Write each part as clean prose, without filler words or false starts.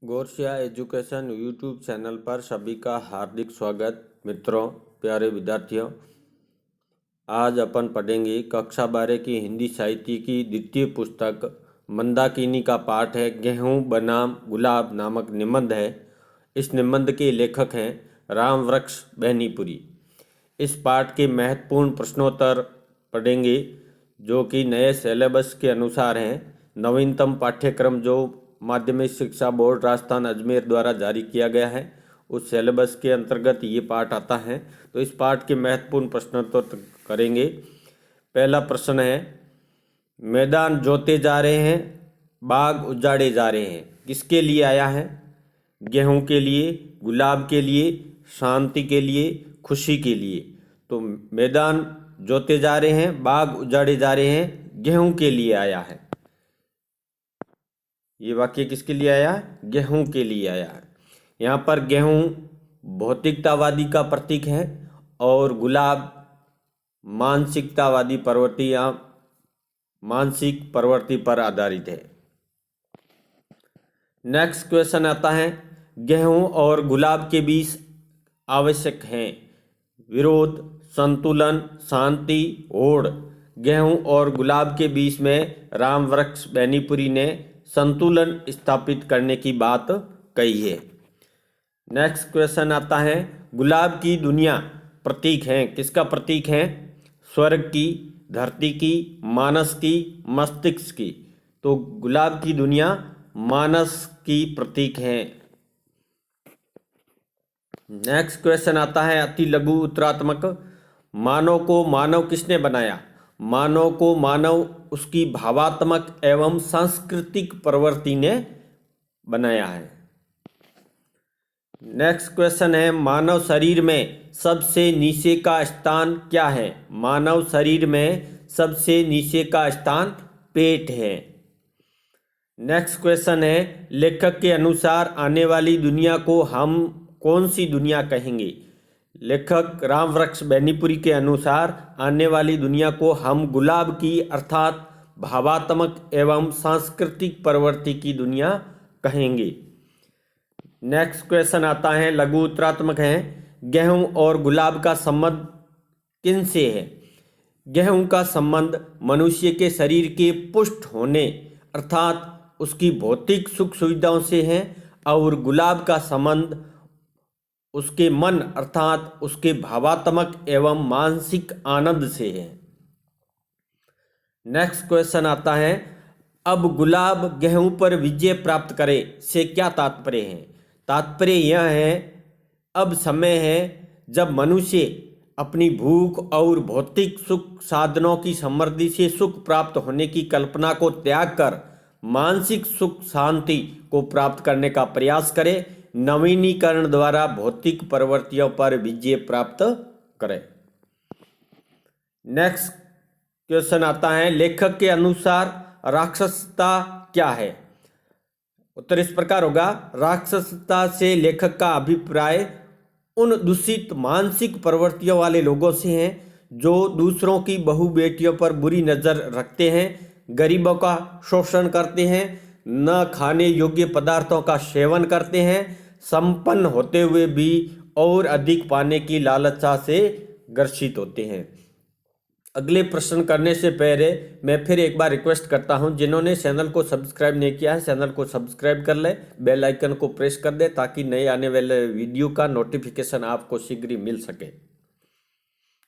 Gorsia education YouTube channel पर सभी का हार्दिक स्वागत। मित्रों, प्यारे विद्यार्थियों, आज अपन पढ़ेंगे कक्षा 12 की हिंदी साहित्य की द्वितीय पुस्तक मंदाकिनी का पाठ है गेहूं बनाम गुलाब नामक निबंध है। इस निबंध के लेखक हैं रामवृक्ष बेनीपुरी। इस पाठ के महत्वपूर्ण प्रश्नोत्तर पढ़ेंगे जो कि नए सिलेबस के अनुसार हैं। नवीनतम पाठ्यक्रम जो माध्यमिक शिक्षा बोर्ड राजस्थान अजमेर द्वारा जारी किया गया है उस सिलेबस के अंतर्गत ये पाठ आता है। तो इस पाठ के महत्वपूर्ण प्रश्नोत्तर करेंगे। पहला प्रश्न है, मैदान जोते जा रहे हैं, बाग उजाड़े जा रहे हैं, किसके लिए आया है? गेहूं के लिए, गुलाब के लिए, शांति के लिए, खुशी के लिए। तो मैदान जोते जा रहे हैं, बाग उजाड़े जा रहे हैं, गेहूं के लिए आया है। ये वाक्य किसके लिए आया है? गेहूं के लिए आया है। यहाँ पर गेहूं भौतिकतावादी का प्रतीक है और गुलाब मानसिकतावादी प्रवृत्ति या मानसिक प्रवृत्ति पर आधारित है। नेक्स्ट क्वेश्चन आता है, गेहूं और गुलाब के बीच आवश्यक हैं विरोध, संतुलन, शांति, होड़। गेहूं और गुलाब के बीच में रामवृक्ष बेनीपुरी ने संतुलन स्थापित करने की बात कही है। नेक्स्ट क्वेश्चन आता है, गुलाब की दुनिया प्रतीक है, किसका प्रतीक है? स्वर्ग की, धरती की, मानस की, मस्तिष्क की। तो गुलाब की दुनिया मानस की प्रतीक है। नेक्स्ट क्वेश्चन आता है अति लघु उत्तरात्मक, मानव को मानव किसने बनाया? मानव को मानव उसकी भावात्मक एवं सांस्कृतिक प्रवृत्ति ने बनाया है। नेक्स्ट क्वेश्चन है, मानव शरीर में सबसे नीचे का स्थान क्या है? मानव शरीर में सबसे नीचे का स्थान पेट है। नेक्स्ट क्वेश्चन है, लेखक के अनुसार आने वाली दुनिया को हम कौन सी दुनिया कहेंगे? लेखक रामवृक्ष बेनीपुरी के अनुसार आने वाली दुनिया को हम गुलाब की अर्थात भावात्मक एवं सांस्कृतिक प्रवृत्ति की दुनिया कहेंगे। नेक्स्ट क्वेश्चन आता है लघु उत्तरात्मक है, गेहूं और गुलाब का संबंध किनसे है? गेहूं का संबंध मनुष्य के शरीर के पुष्ट होने अर्थात उसकी भौतिक सुख सुविधाओं से है और गुलाब का संबंध उसके मन अर्थात उसके भावात्मक एवं मानसिक आनंद से है। नेक्स्ट क्वेश्चन आता है, अब गुलाब गेहूं पर विजय प्राप्त करे से क्या तात्पर्य है? तात्पर्य यह है, अब समय है जब मनुष्य अपनी भूख और भौतिक सुख साधनों की समृद्धि से सुख प्राप्त होने की कल्पना को त्याग कर मानसिक सुख शांति को प्राप्त करने का प्रयास करे, नवीनीकरण द्वारा भौतिक प्रवृत्तियों पर विजय प्राप्त करे। नेक्स्ट क्वेश्चन आता है, लेखक के अनुसार राक्षसता क्या है? उत्तर इस प्रकार होगा, राक्षसता से लेखक का अभिप्राय उन दूषित मानसिक प्रवृत्तियों वाले लोगों से हैं जो दूसरों की बहू बेटियों पर बुरी नजर रखते हैं, गरीबों का शोषण करते हैं, न खाने योग्य पदार्थों का सेवन करते हैं, संपन्न होते हुए भी और अधिक पाने की लालसा से ग्रसित होते हैं। अगले प्रश्न करने से पहले मैं फिर एक बार रिक्वेस्ट करता हूं, जिन्होंने चैनल को सब्सक्राइब नहीं किया है चैनल को सब्सक्राइब कर ले, बेल आइकन को प्रेस कर दे ताकि नए आने वाले वीडियो का नोटिफिकेशन आपको शीघ्र ही मिल सके।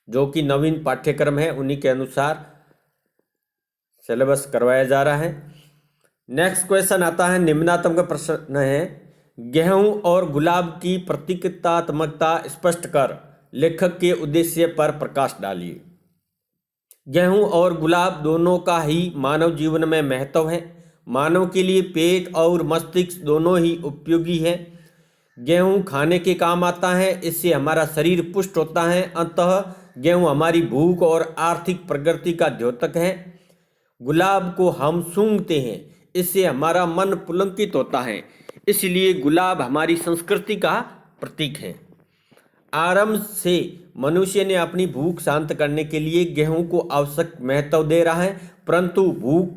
जो कि नवीन पाठ्यक्रम है उन्हीं के अनुसार सिलेबस करवाया जा रहा है। नेक्स्ट क्वेश्चन आता है, निम्नात्मक प्रश्न है, गेहूं और गुलाब की प्रतीकात्मकता स्पष्ट कर लेखक के उद्देश्य पर प्रकाश डालिए। गेहूं और गुलाब दोनों का ही मानव जीवन में महत्व है। मानव के लिए पेट और मस्तिष्क दोनों ही उपयोगी है। गेहूं खाने के काम आता है, इससे हमारा शरीर पुष्ट होता है। अतः गेहूं हमारी भूख और आर्थिक प्रगति का द्योतक है। गुलाब को हम सूंघते हैं, इससे हमारा मन पुलकित होता है, इसलिए गुलाब हमारी संस्कृति का प्रतीक है। आरंभ से मनुष्य ने अपनी भूख शांत करने के लिए गेहूं को आवश्यक महत्व दे रहा है, परंतु भूख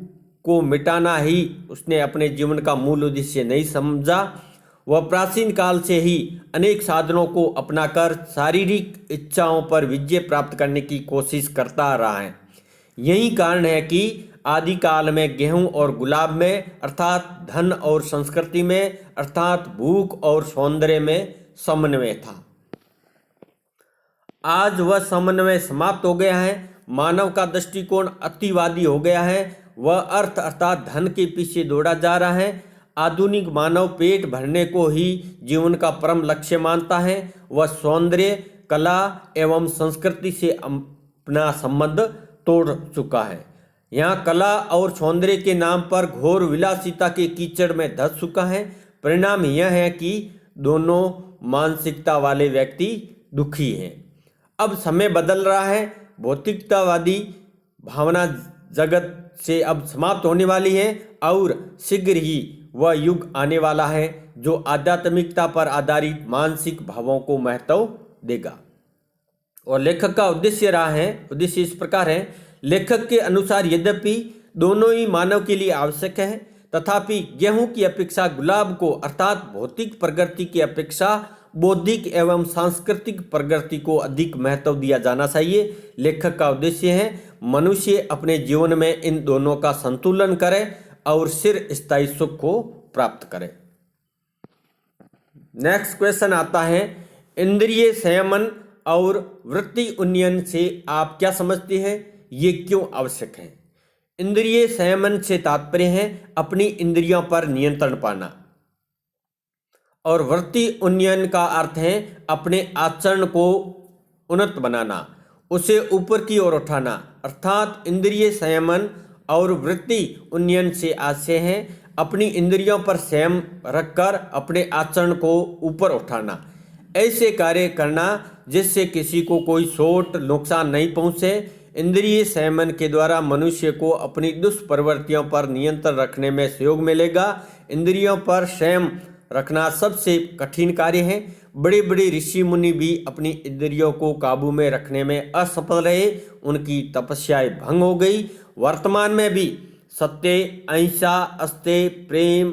को मिटाना ही उसने अपने जीवन का मूल उद्देश्य नहीं समझा। वह प्राचीन काल से ही अनेक साधनों को अपनाकर शारीरिक इच्छाओं पर विजय प्राप्त करने की कोशिश करता आ रहा है। यही कारण है कि आदि काल में गेहूं और गुलाब में अर्थात धन और संस्कृति में अर्थात भूख और सौंदर्य में समन्वय था। आज वह समन्वय समाप्त हो गया है। मानव का दृष्टिकोण अतिवादी हो गया है। वह अर्थ अर्थात धन के पीछे दौड़ा जा रहा है। आधुनिक मानव पेट भरने को ही जीवन का परम लक्ष्य मानता है। वह सौंदर्य, कला एवं संस्कृति से अपना संबंध तोड़ चुका है। यहाँ कला और सौंदर्य के नाम पर घोर विलासिता के कीचड़ में धंस चुका है। परिणाम यह है कि दोनों मानसिकता वाले व्यक्ति दुखी हैं। अब समय बदल रहा है। भौतिकतावादी भावना जगत से अब समाप्त होने वाली है और शीघ्र ही वह युग आने वाला है जो आध्यात्मिकता पर आधारित मानसिक भावों को महत्व देगा। और लेखक का उद्देश्य इस प्रकार है। लेखक के अनुसार यद्यपि दोनों ही मानव के लिए आवश्यक है, तथापि गेहूं की अपेक्षा गुलाब को अर्थात भौतिक प्रगति की अपेक्षा बौद्धिक एवं सांस्कृतिक प्रगति को अधिक महत्व दिया जाना चाहिए। लेखक का उद्देश्य है मनुष्य अपने जीवन में इन दोनों का संतुलन करे और चिर स्थायी सुख को प्राप्त करे। नेक्स्ट क्वेश्चन आता है, इंद्रिय संयमन और वृत्ति उन्नयन से आप क्या समझते हैं? ये क्यों आवश्यक है? इंद्रिय संयमन से तात्पर्य है अपनी इंद्रियों पर नियंत्रण पाना, और वृत्ति उन्नयन का अर्थ है अपने आचरण को उन्नत बनाना, उसे ऊपर की ओर उठाना। अर्थात इंद्रिय संयमन और वृत्ति उन्नयन से आशय है अपनी इंद्रियों पर संयम रखकर अपने आचरण को ऊपर उठाना, ऐसे कार्य करना जिससे किसी को कोई चोट नुकसान नहीं पहुंचे। इंद्रिय संयमन के द्वारा मनुष्य को अपनी दुष्प्रवृत्तियों पर नियंत्रण रखने में सहयोग मिलेगा। इंद्रियों पर संयम रखना सबसे कठिन कार्य है। बड़े बड़े ऋषि मुनि भी अपनी इंद्रियों को काबू में रखने में असफल रहे, उनकी तपस्याएं भंग हो गई। वर्तमान में भी सत्य, अहिंसा, अस्तेय, प्रेम,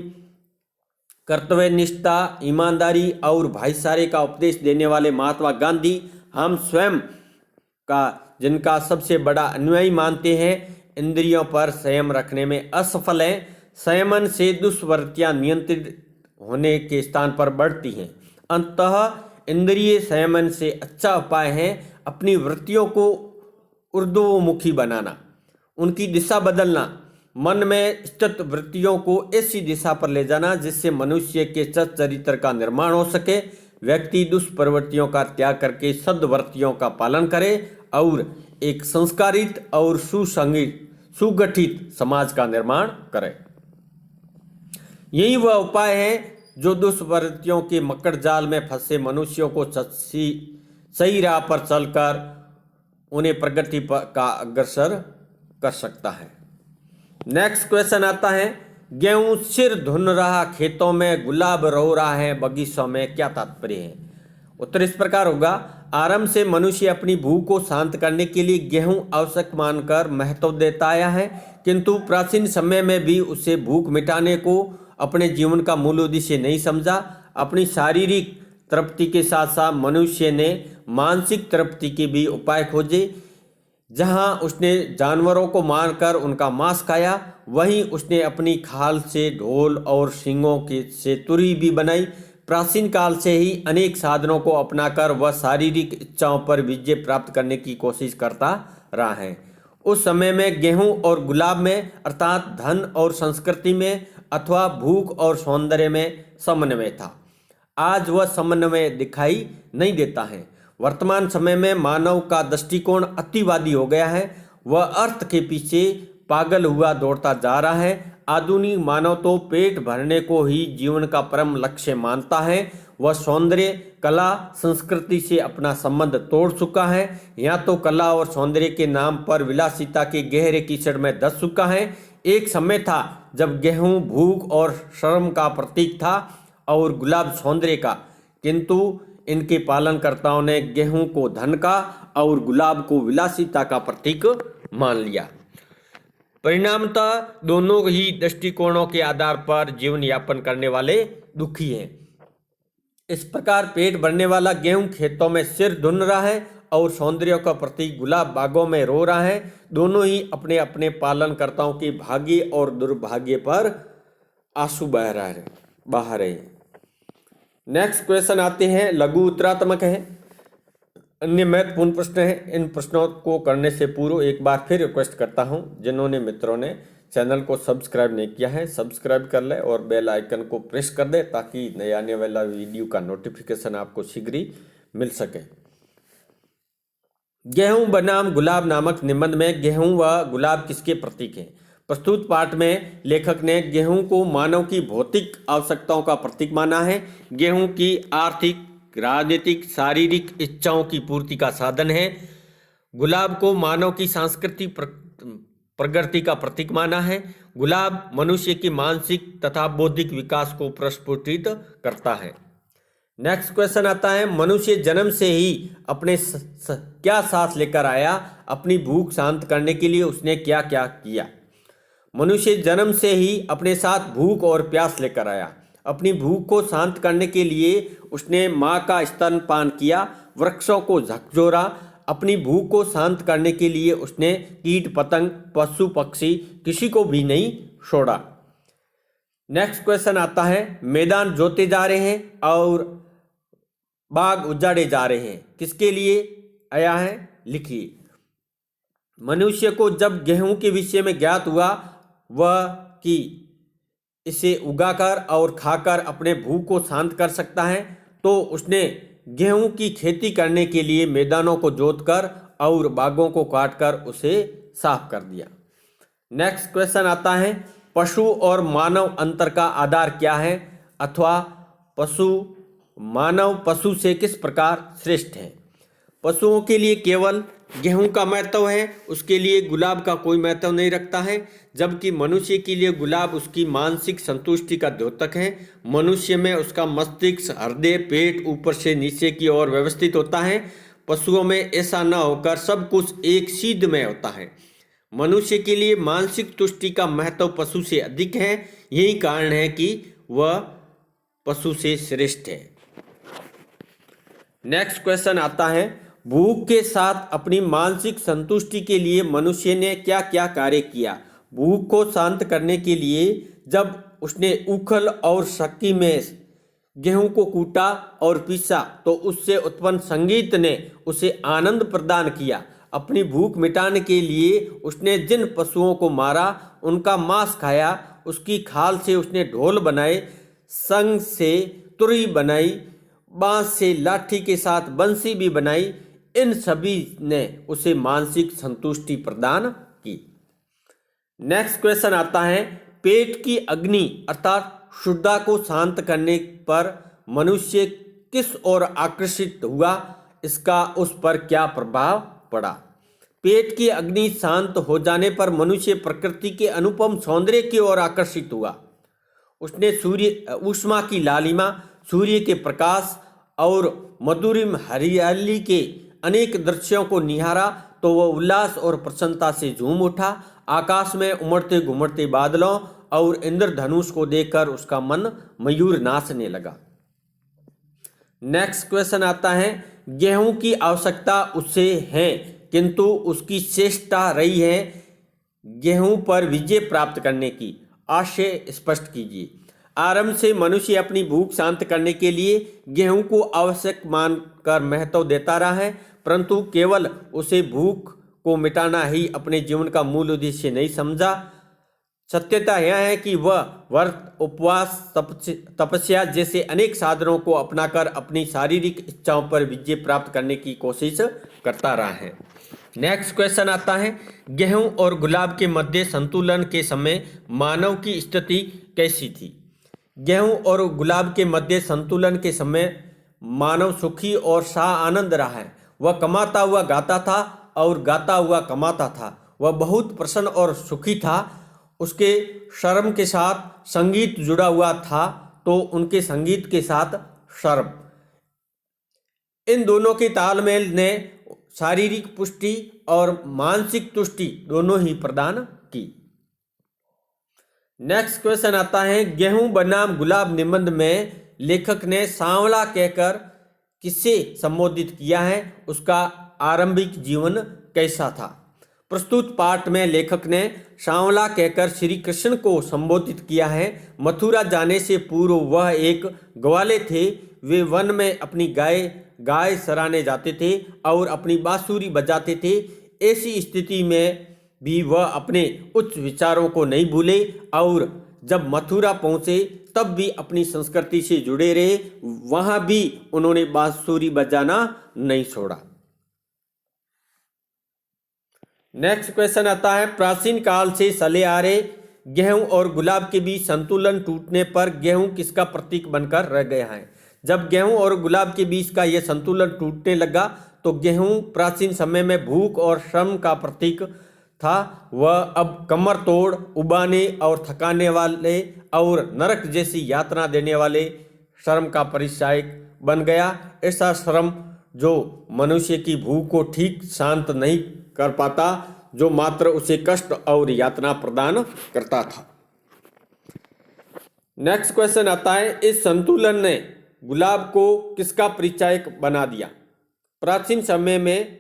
कर्तव्यनिष्ठा, ईमानदारी और भाईचारे का उपदेश देने वाले महात्मा गांधी हम स्वयं का जिनका सबसे बड़ा अनुयायी मानते हैं, इंद्रियों पर संयम रखने में असफल हैं। संयमन से दुष्प्रवृत्तियां नियंत्रित होने के स्थान पर बढ़ती हैं। अंततः इंद्रिय संयमन से अच्छा उपाय है अपनी वृत्तियों को ऊर्ध्वमुखी बनाना, उनकी दिशा बदलना, मन में स्थित वृत्तियों को ऐसी दिशा पर ले जाना जिससे मनुष्य के सच्चरित्र का निर्माण हो सके। व्यक्ति दुष्प्रवृत्तियों का त्याग करके सद्वृत्तियों का पालन करे और एक संस्कारित और सुगठित समाज का निर्माण करे। यही वह उपाय है जो दुष्प्रवृत्तियों के मकड़ जाल में फंसे मनुष्यों को सही राह पर चलकर उन्हें प्रगति का अग्रसर कर सकता है। नेक्स्ट क्वेश्चन आता है, गेहूं सिर धुन रहा खेतों में, गुलाब रो रहा है बगीचों में, क्या तात्पर्य है? उत्तर इस प्रकार होगा। आरंभ से मनुष्य अपनी भूख को शांत करने के लिए गेहूं आवश्यक मानकर महत्व देता आया है, किंतु प्राचीन समय में भी उसे भूख मिटाने को अपने जीवन का मूल उद्देश्य नहीं समझा। अपनी शारीरिक तृप्ति के साथ साथ मनुष्य ने मानसिक तृप्ति के भी उपाय खोजे। जहां उसने जानवरों को मारकर उनका मांस खाया, वहीं उसने अपनी खाल से ढोल और सींगों से तुरही भी बनाई। प्राचीन काल से ही अनेक साधनों को अपनाकर वह शारीरिक इच्छाओं पर विजय प्राप्त करने की कोशिश करता रहा है। उस समय में गेहूं और गुलाब में अर्थात धन और संस्कृति में अथवा भूख और सौंदर्य में समन्वय था। आज वह समन्वय दिखाई नहीं देता है। वर्तमान समय में मानव का दृष्टिकोण अतिवादी हो गया है। वह अर्थ के पीछे पागल हुआ दौड़ता जा रहा है। आधुनिक मानव तो पेट भरने को ही जीवन का परम लक्ष्य मानता है। वह सौंदर्य, कला, संस्कृति से अपना संबंध तोड़ चुका है। यहाँ तो कला और सौंदर्य के नाम पर विलासिता के गहरे कीचड़ में धंस चुका है। एक समय था जब गेहूं भूख और श्रम का प्रतीक था और गुलाब सौंदर्य का, किंतु इनके पालनकर्ताओं ने गेहूं को धन का और गुलाब को विलासिता का प्रतीक मान लिया। परिणामतः दोनों ही दृष्टिकोणों के आधार पर जीवन यापन करने वाले दुखी हैं। इस प्रकार पेट भरने वाला गेहूं खेतों में सिर धुन रहा है और सौंदर्य का प्रतीक गुलाब बागों में रो रहा है। दोनों ही अपने अपने पालनकर्ताओं की भाग्य और दुर्भाग्य पर आंसू बह रहे हैं। नेक्स्ट क्वेश्चन आते हैं, लघु उत्तरात्मक है, अन्य महत्वपूर्ण प्रश्न है। इन प्रश्नों को करने से पूर्व एक बार फिर रिक्वेस्ट करता हूं, जिन्होंने मित्रों ने चैनल को सब्सक्राइब नहीं किया है सब्सक्राइब कर ले और बेल आइकन को प्रेस कर दे, ताकि नए आने वाला वीडियो का नोटिफिकेशन आपको शीघ्र ही मिल सके। गेहूं बनाम गुलाब नामक निबंध में गेहूं व गुलाब किसके प्रतीक हैं? प्रस्तुत पाठ में लेखक ने गेहूं को मानव की भौतिक आवश्यकताओं का प्रतीक माना है। गेहूं की आर्थिक, राजनीतिक, शारीरिक इच्छाओं की पूर्ति का साधन है। गुलाब को मानव की सांस्कृतिक प्रगति का प्रतीक माना है। गुलाब मनुष्य की मानसिक तथा बौद्धिक विकास को प्रस्फुटित करता है। नेक्स्ट क्वेश्चन आता है, मनुष्य जन्म से ही अपने क्या सांस लेकर आया? अपनी भूख शांत करने के लिए उसने क्या क्या किया? मनुष्य जन्म से ही अपने साथ भूख और प्यास लेकर आया। अपनी भूख को शांत करने के लिए उसने माँ का स्तनपान किया, वृक्षों को झकझोरा। अपनी भूख को शांत करने के लिए उसने कीट पतंग, पशु पक्षी किसी को भी नहीं छोड़ा। नेक्स्ट क्वेश्चन आता है, मैदान जोते जा रहे हैं और बाग उजाड़े जा रहे हैं, किसके लिए आया है? लिखिए। मनुष्य को जब गेहूं के विषय में ज्ञात हुआ वह कि इसे उगाकर और खाकर अपने भूख को शांत कर सकता है, तो उसने गेहूं की खेती करने के लिए मैदानों को जोतकर और बागों को काटकर उसे साफ कर दिया। नेक्स्ट क्वेश्चन आता है, पशु और मानव अंतर का आधार क्या है? अथवा मानव पशु से किस प्रकार श्रेष्ठ है? पशुओं के लिए केवल गेहूं का महत्व है, उसके लिए गुलाब का कोई महत्व नहीं रखता है। जबकि मनुष्य के लिए गुलाब उसकी मानसिक संतुष्टि का द्योतक है। मनुष्य में उसका मस्तिष्क, हृदय, पेट ऊपर से नीचे की ओर व्यवस्थित होता है। पशुओं में ऐसा न होकर सब कुछ एक सीध में होता है। मनुष्य के लिए मानसिक तुष्टि का महत्व पशु से अधिक है। यही कारण है कि वह पशु से श्रेष्ठ है। नेक्स्ट क्वेश्चन आता है, भूख के साथ अपनी मानसिक संतुष्टि के लिए मनुष्य ने क्या क्या कार्य किया? भूख को शांत करने के लिए जब उसने उखल और शक्की में गेहूं को कूटा और पीसा, तो उससे उत्पन्न संगीत ने उसे आनंद प्रदान किया। अपनी भूख मिटाने के लिए उसने जिन पशुओं को मारा, उनका मांस खाया। उसकी खाल से उसने ढोल बनाए, संग से तुरही बनाई, बांस से लाठी के साथ बंसी भी बनाई। इन सभी ने उसे मानसिक संतुष्टि प्रदान की। नेक्स्ट क्वेश्चन आता है, पेट की अग्नि अर्थात क्षुधा को शांत करने पर मनुष्य किस ओर आकर्षित हुआ? इसका उस पर क्या प्रभाव पड़ा? पेट की अग्नि शांत हो जाने पर मनुष्य प्रकृति के अनुपम सौंदर्य की ओर आकर्षित हुआ। उसने सूर्य ऊष्मा की लालिमा, सूर्य के प्रकाश और मधुरिम हरियाली के अनेक दृश्यों को निहारा तो वह उल्लास और प्रसन्नता से झूम उठा। आकाश में उमड़ते घुमड़ते बादलों और इंद्रधनुष को देखकर उसका मन मयूर नाचने लगा। नेक्स्ट क्वेश्चन आता है, गेहूं की आवश्यकता उससे है, किंतु उसकी चेष्टा रही है गेहूं पर विजय प्राप्त करने की। आशय स्पष्ट कीजिए। आरंभ से मनुष्य अपनी भूख शांत करने के लिए गेहूं को आवश्यक मानकर महत्व देता रहा है, परंतु केवल उसे भूख को मिटाना ही अपने जीवन का मूल उद्देश्य नहीं समझा। सत्यता यह है कि वह व्रत, उपवास, तपस्या जैसे अनेक साधनों को अपनाकर अपनी शारीरिक इच्छाओं पर विजय प्राप्त करने की कोशिश करता रहा है। नेक्स्ट क्वेश्चन आता है, गेहूं और गुलाब के मध्य संतुलन के समय मानव की स्थिति कैसी थी? गेहूं और गुलाब के मध्य संतुलन के समय मानव सुखी और आनंद रहा है। वह कमाता हुआ गाता था और गाता हुआ कमाता था। वह बहुत प्रसन्न और सुखी था। उसके शर्म के साथ संगीत जुड़ा हुआ था, तो उनके संगीत के साथ शर्म। इन दोनों के तालमेल ने शारीरिक पुष्टि और मानसिक तुष्टि दोनों ही प्रदान की। नेक्स्ट क्वेश्चन आता है, गेहूं बनाम गुलाब निबंध में लेखक ने सांवला कहकर किसे संबोधित किया है, उसका आरंभिक जीवन कैसा था। प्रस्तुत पाठ में लेखक ने सांवला कहकर श्री कृष्ण को संबोधित किया है। मथुरा जाने से पूर्व वह एक ग्वाले थे। वे वन में अपनी गाय चराने जाते थे और अपनी बांसुरी बजाते थे। ऐसी स्थिति में भी वह अपने उच्च विचारों को नहीं भूले और जब मथुरा पहुंचे तब भी अपनी संस्कृति से जुड़े रहे। वहां भी उन्होंने बांसुरी बजाना नहीं छोड़ा। नेक्स्ट क्वेश्चन आता है, प्राचीन काल से चले आ रहे गेहूं और गुलाब के बीच संतुलन टूटने पर गेहूं किसका प्रतीक बनकर रह गया है। जब गेहूं और गुलाब के बीच का यह संतुलन टूटने लगा तो गेहूं प्राचीन समय में भूख और श्रम का प्रतीक था। वह अब कमर तोड़, उबाने और थकाने वाले और नरक जैसी यातना देने वाले श्रम का परिचायक बन गया। ऐसा श्रम जो मनुष्य की भूख को ठीक शांत नहीं कर पाता, जो मात्र उसे कष्ट और यातना प्रदान करता था। नेक्स्ट क्वेश्चन आता है, इस संतुलन ने गुलाब को किसका परिचायक बना दिया। प्राचीन समय में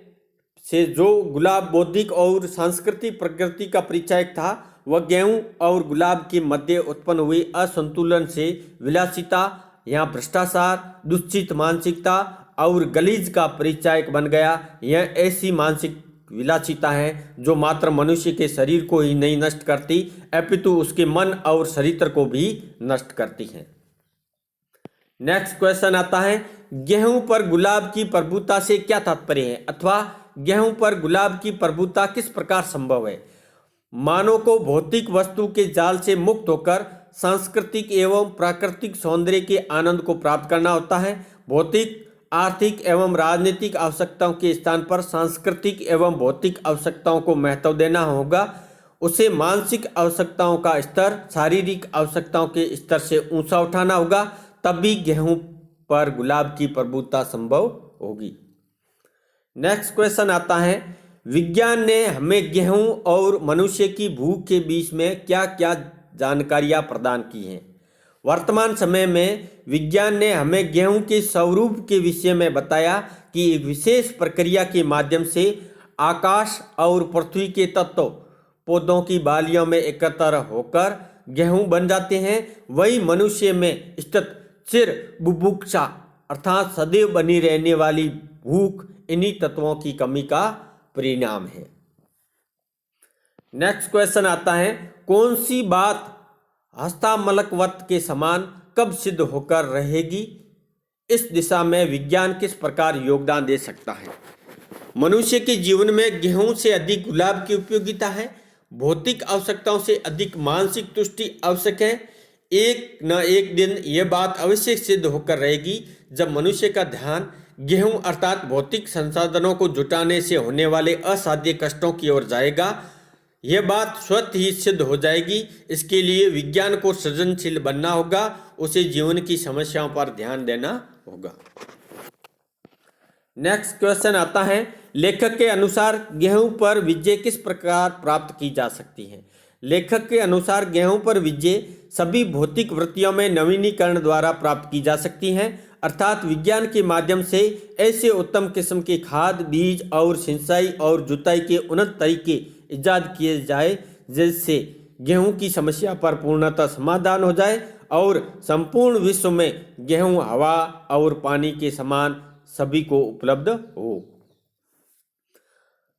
से जो गुलाब बौद्धिक और सांस्कृतिक प्रकृति का परिचायक था, वह गेहूं और गुलाब के मध्य उत्पन्न हुए असंतुलन से विलासिता या भ्रष्टाचार, दुष्चित मानसिकता और गलीज का परिचायक बन गया। यह ऐसी मानसिक विलासिता है जो मात्र मनुष्य के शरीर को ही नहीं नष्ट करती अपितु उसके मन और शरीर को भी नष्ट करती है। नेक्स्ट क्वेश्चन आता है, गेहूं पर गुलाब की प्रभुता से क्या तात्पर्य है, अथवा गेहूं पर गुलाब की प्रभुता किस प्रकार संभव है। मानव को भौतिक वस्तु के जाल से मुक्त होकर सांस्कृतिक एवं प्राकृतिक सौंदर्य के आनंद को प्राप्त करना होता है। भौतिक, आर्थिक एवं राजनीतिक आवश्यकताओं के स्थान पर सांस्कृतिक एवं भौतिक आवश्यकताओं को महत्व देना होगा। उसे मानसिक आवश्यकताओं का स्तर शारीरिक आवश्यकताओं के स्तर से ऊंचा उठाना होगा, तभी गेहूं पर गुलाब की प्रभुता संभव होगी। नेक्स्ट क्वेश्चन आता है, विज्ञान ने हमें गेहूं और मनुष्य की भूख के बीच में क्या क्या जानकारियां प्रदान की हैं। वर्तमान समय में विज्ञान ने हमें गेहूं के स्वरूप के विषय में बताया कि एक विशेष प्रक्रिया के माध्यम से आकाश और पृथ्वी के तत्व पौधों की बालियों में एकत्र होकर गेहूं बन जाते हैं। वही मनुष्य में स्थित चिर बुभुक्षा अर्थात सदैव बनी रहने वाली भूख इन्हीं तत्वों की कमी का परिणाम है। नेक्स्ट क्वेश्चन आता है, कौन सी बात हस्तामलकवत के समान कब सिद्ध होकर रहेगी। इस दिशा में विज्ञान किस प्रकार योगदान दे सकता है। मनुष्य के जीवन में गेहूं से अधिक गुलाब की उपयोगिता है। भौतिक आवश्यकताओं से अधिक मानसिक तुष्टि आवश्यक है। एक न एक दिन यह बात अवश्य सिद्ध होकर रहेगी जब मनुष्य का ध्यान गेहूं अर्थात भौतिक संसाधनों को जुटाने से होने वाले असाध्य कष्टों की ओर जाएगा। यह बात स्वतः ही सिद्ध हो जाएगी। इसके लिए विज्ञान को सृजनशील बनना होगा, उसे जीवन की समस्याओं पर ध्यान देना होगा। नेक्स्ट क्वेश्चन आता है, लेखक के अनुसार गेहूं पर विजय किस प्रकार प्राप्त की जा सकती है। लेखक के अनुसार गेहूं पर विजय सभी भौतिक वृत्तियों में नवीनीकरण द्वारा प्राप्त की जा सकती हैं, अर्थात विज्ञान के माध्यम से ऐसे उत्तम किस्म के खाद, बीज और सिंचाई और जुताई के उन्नत तरीके इजाद किए जाए जिससे गेहूं की समस्या पर पूर्णतः समाधान हो जाए और संपूर्ण विश्व में गेहूं हवा और पानी के समान सभी को उपलब्ध हो।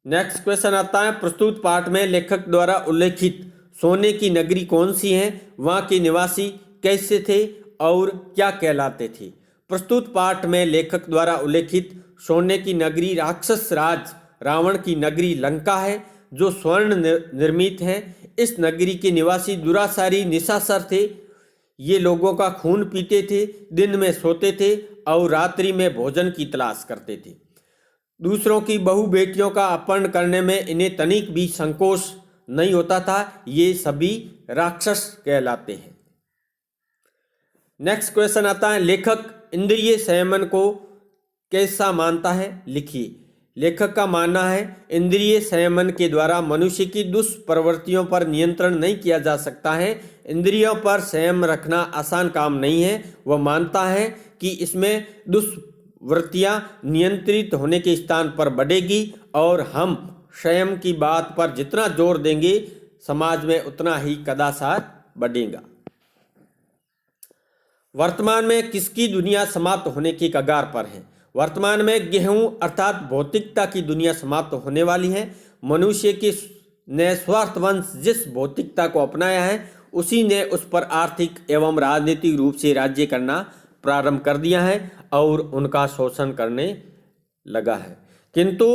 नेक्स्ट क्वेश्चन आता है, प्रस्तुत पाठ में लेखक द्वारा उल्लेखित सोने की नगरी कौन सी है, वहां के निवासी कैसे थे और क्या कहलाते थे। प्रस्तुत पाठ में लेखक द्वारा उल्लेखित सोने की नगरी राक्षस राज रावण की नगरी लंका है, जो स्वर्ण निर्मित है। इस नगरी के निवासी दुराचारी निशाचर थे। ये लोगों का खून पीते थे, दिन में सोते थे और रात्रि में भोजन की तलाश करते थे। दूसरों की बहु बेटियों का अपहरण करने में इन्हें तनिक भी संकोच नहीं होता था। ये सभी राक्षस कहलाते हैं। नेक्स्ट क्वेश्चन आता है, लेखक इंद्रिय संयमन को कैसा मानता है, लिखिए। लेखक का मानना है इंद्रिय संयमन के द्वारा मनुष्य की दुष्प्रवृत्तियों पर नियंत्रण नहीं किया जा सकता है। इंद्रियों पर संयम रखना आसान काम नहीं है। वह मानता है कि इसमें दुष्वृत्तियां नियंत्रित होने के स्थान पर बढ़ेगी और हम संयम की बात पर जितना जोर देंगे समाज में उतना ही कदाचार बढ़ेगा। वर्तमान में किसकी दुनिया समाप्त होने की कगार पर है? वर्तमान में गेहूं अर्थात भौतिकता की दुनिया समाप्त होने वाली है। मनुष्य की ने स्वार्थवंश जिस भौतिकता को अपनाया है उसी ने उस पर आर्थिक एवं राजनीतिक रूप से राज्य करना प्रारंभ कर दिया है और उनका शोषण करने लगा है। किंतु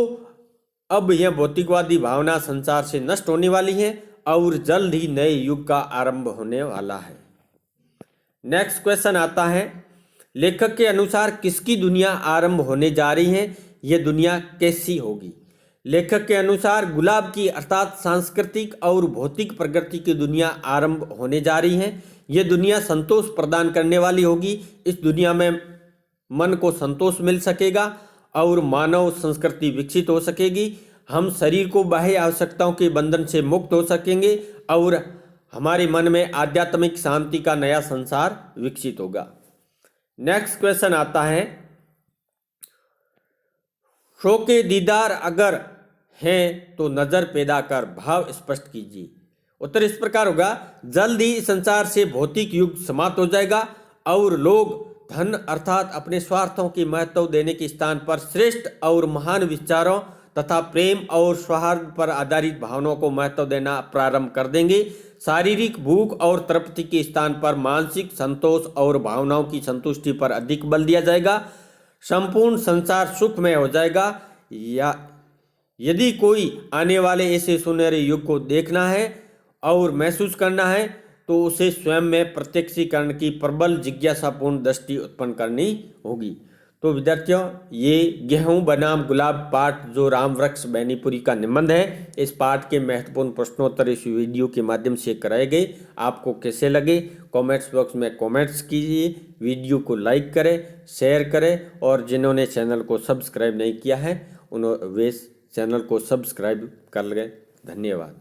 अब यह भौतिकवादी भावना संसार से नष्ट होने वाली है और जल्द ही नए युग का आरंभ होने वाला है। नेक्स्ट क्वेश्चन आता है, लेखक के अनुसार किसकी दुनिया आरंभ होने जा रही है? यह दुनिया कैसी होगी? लेखक के अनुसार गुलाब की अर्थात सांस्कृतिक और भौतिक प्रगति की दुनिया आरंभ होने जा रही है। यह दुनिया संतोष प्रदान करने वाली होगी। इस दुनिया में मन को संतोष मिल सकेगा और मानव संस्कृति विकसित हो सकेगी। हम शरीर को बाह्य आवश्यकताओं के बंधन से मुक्त हो सकेंगे और हमारे मन में आध्यात्मिक शांति का नया संसार विकसित होगा। नेक्स्ट क्वेश्चन आता है, शो के दीदार अगर हैं तो नजर पैदा कर भाव स्पष्ट कीजिए। उत्तर इस प्रकार होगा, जल्द ही संसार से भौतिक युग समाप्त हो जाएगा और लोग धन अर्थात अपने स्वार्थों की महत्व देने के स्थान पर श्रेष्ठ और महान विचारों तथा प्रेम और सौहार्द पर आधारित भावनाओं को महत्व देना प्रारंभ कर देंगे। शारीरिक भूख और तृप्ति के स्थान पर मानसिक संतोष और भावनाओं की संतुष्टि पर अधिक बल दिया जाएगा। संपूर्ण संसार सुखमय हो जाएगा। या यदि कोई आने वाले ऐसे सुनहरे युग को देखना है और महसूस करना है तो उसे स्वयं में प्रत्यक्षीकरण की प्रबल जिज्ञासापूर्ण दृष्टि उत्पन्न करनी होगी। तो विद्यार्थियों, ये गेहूं बनाम गुलाब पाठ जो राम वृक्ष बैनीपुरी का निबंध है, इस पाठ के महत्वपूर्ण प्रश्नोत्तर इस वीडियो के माध्यम से कराए गए। आपको कैसे लगे कमेंट्स बॉक्स में कमेंट्स कीजिए। वीडियो को लाइक करें, शेयर करें और जिन्होंने चैनल को सब्सक्राइब नहीं किया है वे चैनल को सब्सक्राइब कर लें। धन्यवाद।